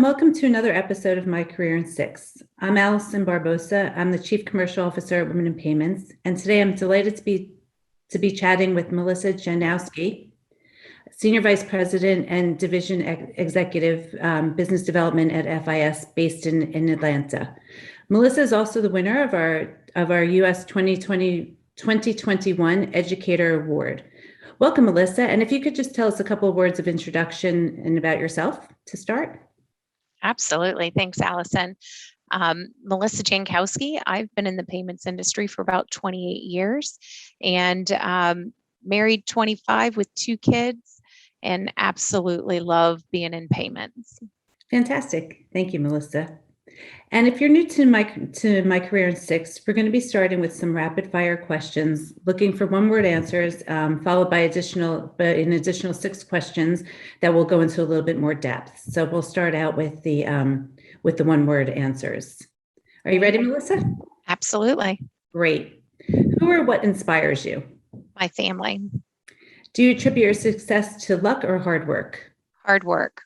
and welcome to another episode of My Career in Six. I'm Allison Barbosa. I'm the Chief Commercial Officer at Women in Payments, and today I'm delighted to be chatting with Melissa Jankowski, Senior Vice President and Division Executive Business Development at FIS, based in Atlanta. Melissa is also the winner of our U.S. 2021 Educator Award. Welcome, Melissa. And if you could just tell us a couple of words of introduction and about yourself to start. Absolutely. Thanks, Allison. Melissa Jankowski. I've been in the payments industry for about 28 years and married 25 with 2 kids and absolutely love being in payments. Fantastic. Thank you, Melissa. And if you're new to my Career in Six, we're going to be starting with some rapid fire questions, looking for one-word answers, followed by an additional 6 questions that will go into a little bit more depth. So we'll start out with the one-word answers. Are you ready, Melissa? Absolutely. Great. Who or what inspires you? My family. Do you attribute your success to luck or hard work? Hard work.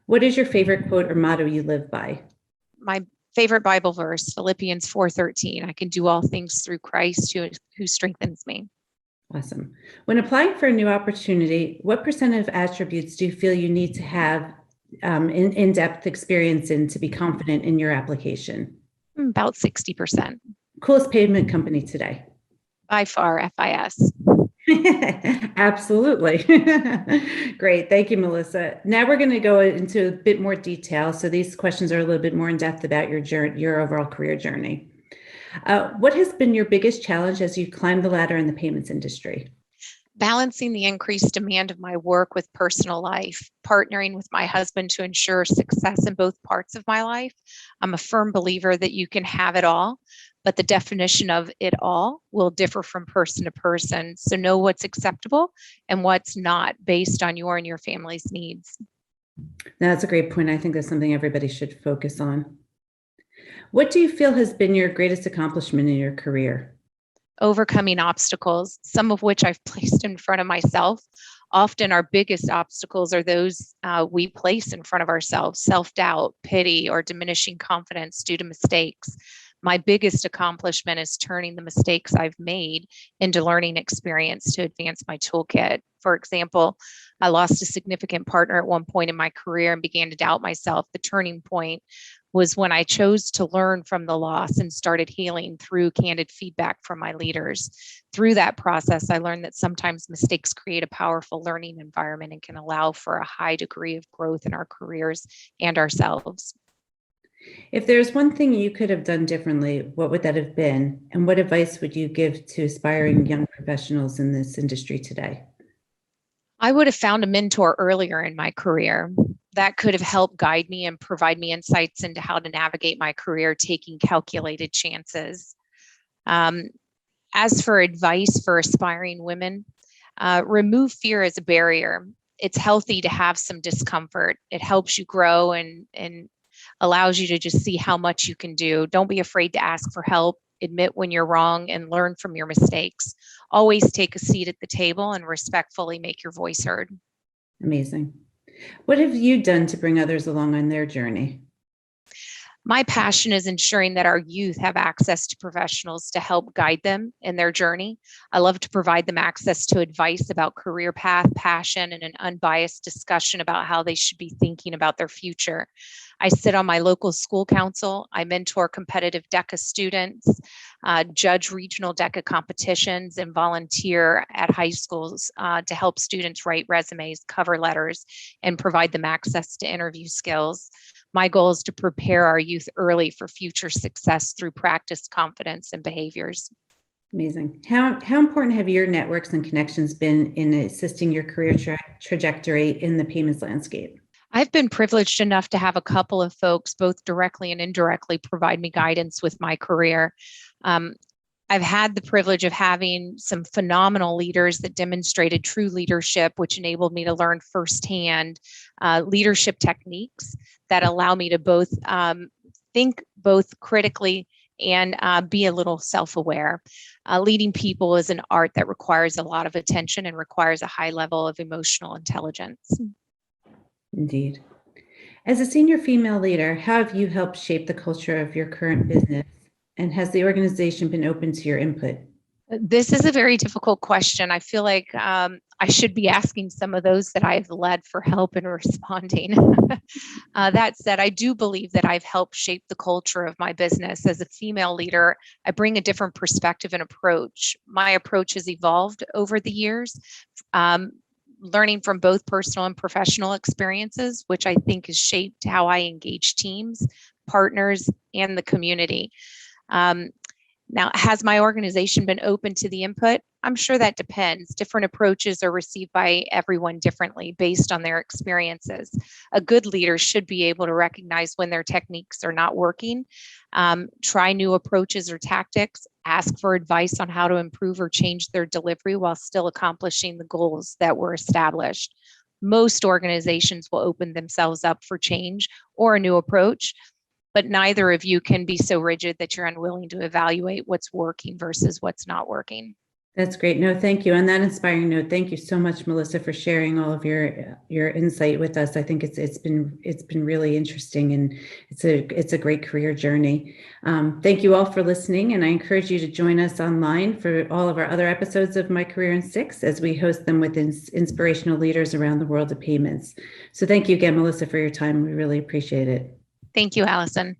What is your favorite quote or motto you live by? My favorite Bible verse, Philippians 4:13. I can do all things through Christ who strengthens me. Awesome. When applying for a new opportunity, what % of attributes do you feel you need to have in-depth experience in to be confident in your application? About 60%. Coolest payment company today? By far, FIS. Absolutely. Great. Thank you, Melissa. Now we're going to go into a bit more detail. So these questions are a little bit more in depth about your overall career journey. What has been your biggest challenge as you climb the ladder in the payments industry? Balancing the increased demand of my work with personal life, partnering with my husband to ensure success in both parts of my life. I'm a firm believer that you can have it all, but the definition of it all will differ from person to person. So know what's acceptable and what's not based on your and your family's needs. That's a great point. I think that's something everybody should focus on. What do you feel has been your greatest accomplishment in your career? Overcoming obstacles, some of which I've placed in front of myself. Often our biggest obstacles are those we place in front of ourselves: self-doubt, pity, or diminishing confidence due to mistakes. My biggest accomplishment is turning the mistakes I've made into learning experience to advance my toolkit. For example, I lost a significant partner at one point in my career and began to doubt myself. The turning point was when I chose to learn from the loss and started healing through candid feedback from my leaders. Through that process, I learned that sometimes mistakes create a powerful learning environment and can allow for a high degree of growth in our careers and ourselves. If there's one thing you could have done differently, what would that have been? And what advice would you give to aspiring young professionals in this industry today? I would have found a mentor earlier in my career. That could have helped guide me and provide me insights into how to navigate my career, taking calculated chances. As for advice for aspiring women, remove fear as a barrier. It's healthy to have some discomfort. It helps you grow and allows you to just see how much you can do. Don't be afraid to ask for help, admit when you're wrong, and learn from your mistakes. Always take a seat at the table and respectfully make your voice heard. Amazing. What have you done to bring others along on their journey? My passion is ensuring that our youth have access to professionals to help guide them in their journey. I love to provide them access to advice about career path, passion, and an unbiased discussion about how they should be thinking about their future. I sit on my local school council. I mentor competitive DECA students, judge regional DECA competitions, and volunteer at high schools to help students write resumes, cover letters, and provide them access to interview skills. My goal is to prepare our youth early for future success through practice, confidence, and behaviors. Amazing. How important have your networks and connections been in assisting your career trajectory in the payments landscape? I've been privileged enough to have a couple of folks, both directly and indirectly, provide me guidance with my career. I've had the privilege of having some phenomenal leaders that demonstrated true leadership, which enabled me to learn firsthand leadership techniques that allow me to both think both critically and be a little self-aware. Leading people is an art that requires a lot of attention and requires a high level of emotional intelligence. Indeed. As a senior female leader, how have you helped shape the culture of your current business? And has the organization been open to your input? This is a very difficult question. I feel like I should be asking some of those that I've led for help in responding. That said, I do believe that I've helped shape the culture of my business. As a female leader, I bring a different perspective and approach. My approach has evolved over the years, learning from both personal and professional experiences, which I think has shaped how I engage teams, partners, and the community. Now, has my organization been open to the input? I'm sure that depends. Different approaches are received by everyone differently based on their experiences. A good leader should be able to recognize when their techniques are not working, try new approaches or tactics, ask for advice on how to improve or change their delivery while still accomplishing the goals that were established. Most organizations will open themselves up for change or a new approach, but neither of you can be so rigid that you're unwilling to evaluate what's working versus what's not working. That's great. No, thank you. On that inspiring note, thank you so much, Melissa, for sharing all of your insight with us. I think it's been really interesting, and it's a great career journey. Thank you all for listening, and I encourage you to join us online for all of our other episodes of My Career in 6 as we host them with inspirational leaders around the world of payments. So thank you again, Melissa, for your time. We really appreciate it. Thank you, Allison.